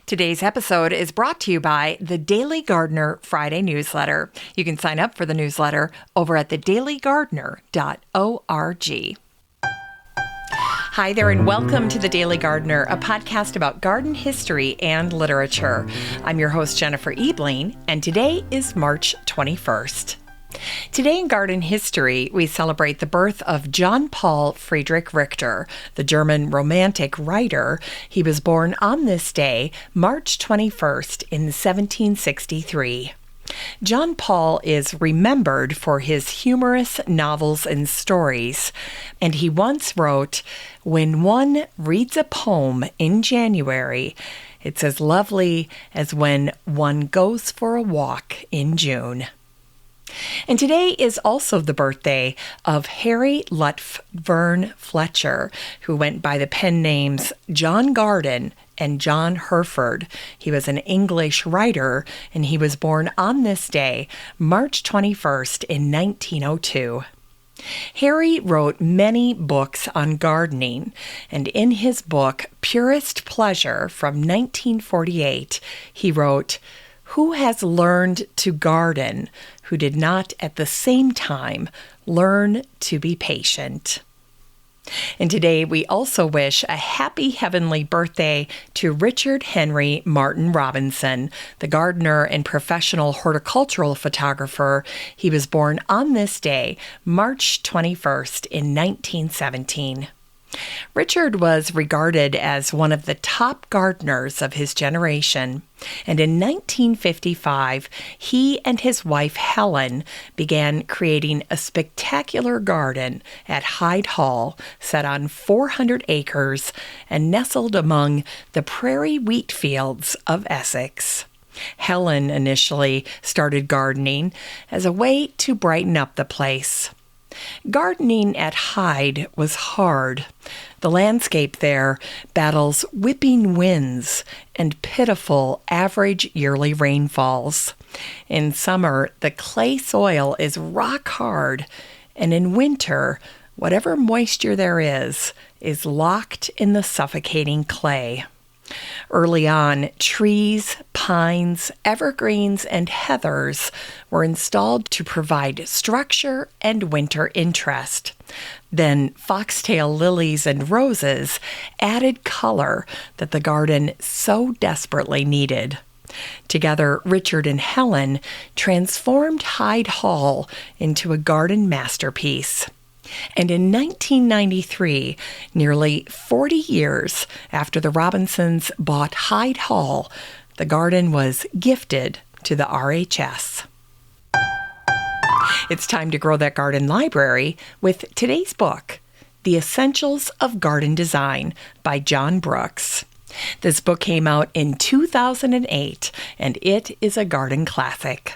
Today's episode is brought to you by the Daily Gardener Friday newsletter. You can sign up for the newsletter over at thedailygardener.org. Hi there, and welcome to The Daily Gardener, a podcast about garden history and literature. I'm your host, Jennifer Ebling, and today is March 21st. Today in garden history, we celebrate the birth of John Paul Friedrich Richter, the German Romantic writer. He was born on this day, March 21st, in 1763. John Paul is remembered for his humorous novels and stories, and he once wrote, "When one reads a poem in January, it's as lovely as when one goes for a walk in June." And today is also the birthday of Harry Lutf Verne Fletcher, who went by the pen names John Garden and John Hereford. He was an English writer, and he was born on this day, March 21st, in 1902. Harry wrote many books on gardening, and in his book, Purest Pleasure from 1948, he wrote, "Who has learned to garden, who did not at the same time learn to be patient?" And today we also wish a happy heavenly birthday to Richard Henry Martin Robinson, the gardener and professional horticultural photographer. He was born on this day, March 21st, in 1917. Richard was regarded as one of the top gardeners of his generation, and in 1955, he and his wife Helen began creating a spectacular garden at Hyde Hall, set on 400 acres and nestled among the prairie wheat fields of Essex. Helen initially started gardening as a way to brighten up the place. Gardening at Hyde was hard. The landscape there battles whipping winds and pitiful average yearly rainfalls. In summer, the clay soil is rock hard, and in winter, whatever moisture there is locked in the suffocating clay. Early on, trees, pines, evergreens, and heathers were installed to provide structure and winter interest. Then foxtail lilies and roses added color that the garden so desperately needed. Together, Richard and Helen transformed Hyde Hall into a garden masterpiece. And in 1993, nearly 40 years after the Robinsons bought Hyde Hall, the garden was gifted to the RHS. It's time to grow that garden library with today's book, The Essentials of Garden Design by John Brooks. This book came out in 2008, and it is a garden classic.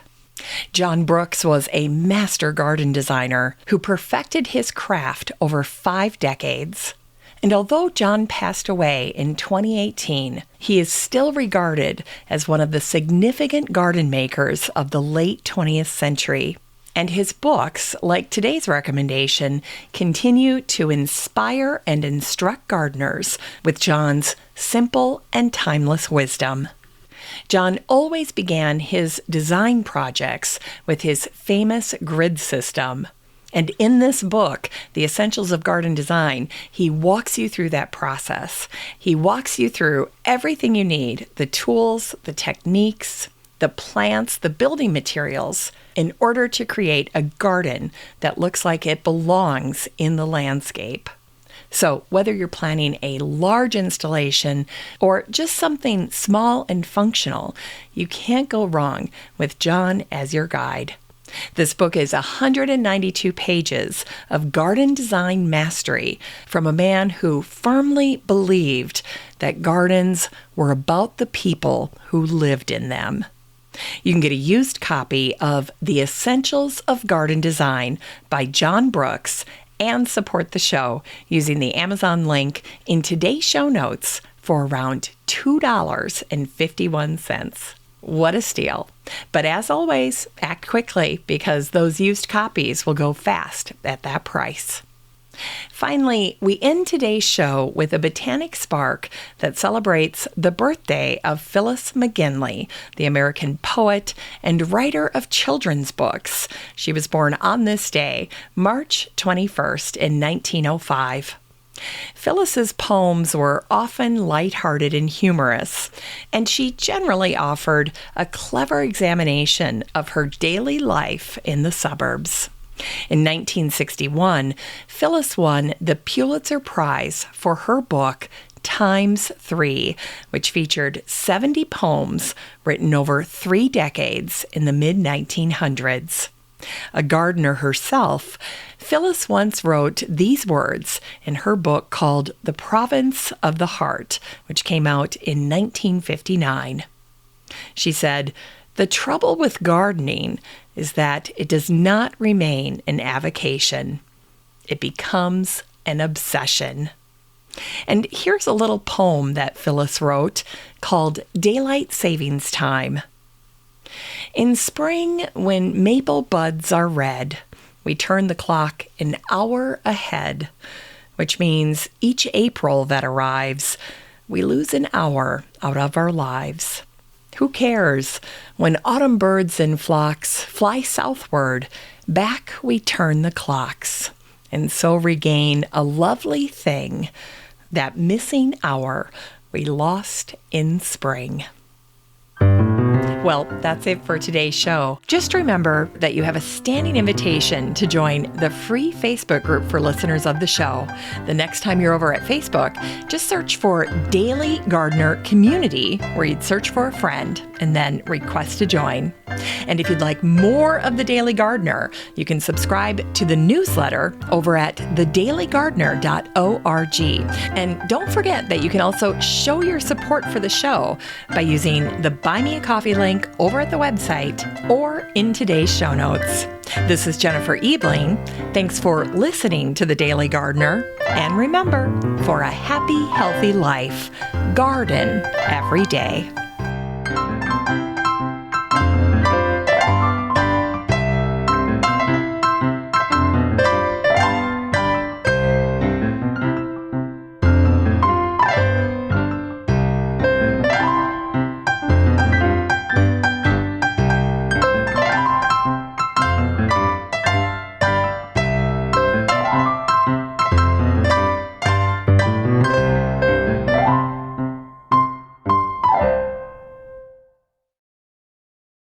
John Brooks was a master garden designer who perfected his craft over 5 decades. And although John passed away in 2018, he is still regarded as one of the significant garden makers of the late 20th century. And his books, like today's recommendation, continue to inspire and instruct gardeners with John's simple and timeless wisdom. John always began his design projects with his famous grid system. And in this book, The Essentials of Garden Design, he walks you through that process. He walks you through everything you need, the tools, the techniques, the plants, the building materials, in order to create a garden that looks like it belongs in the landscape. So whether you're planning a large installation or just something small and functional, you can't go wrong with John as your guide. This book is 192 pages of garden design mastery from a man who firmly believed that gardens were about the people who lived in them. You can get a used copy of The Essentials of Garden Design by John Brooks and support the show using the Amazon link in today's show notes for around $2.51. What a steal. But as always, act quickly because those used copies will go fast at that price. Finally, we end today's show with a botanic spark that celebrates the birthday of Phyllis McGinley, the American poet and writer of children's books. She was born on this day, March 21st in 1905. Phyllis's poems were often lighthearted and humorous, and she generally offered a clever examination of her daily life in the suburbs. In 1961, Phyllis won the Pulitzer Prize for her book Times 3, which featured 70 poems written over 3 decades in the mid-1900s. A gardener herself, Phyllis once wrote these words in her book called The Province of the Heart, which came out in 1959. She said, "The trouble with gardening is that it does not remain an avocation. It becomes an obsession." And here's a little poem that Phyllis wrote called Daylight Savings Time. In spring, when maple buds are red, we turn the clock an hour ahead, which means each April that arrives, we lose an hour out of our lives. Who cares? When autumn birds in flocks fly southward, back we turn the clocks, and so regain a lovely thing, that missing hour we lost in spring. Well, that's it for today's show. Just remember that you have a standing invitation to join the free Facebook group for listeners of the show. The next time you're over at Facebook, just search for Daily Gardener Community, where you'd search for a friend and then request to join. And if you'd like more of The Daily Gardener, you can subscribe to the newsletter over at thedailygardener.org. And don't forget that you can also show your support for the show by using the Buy Me a Coffee link over at the website or in today's show notes. This is Jennifer Ebling. Thanks for listening to The Daily Gardener. And remember, for a happy, healthy life, garden every day.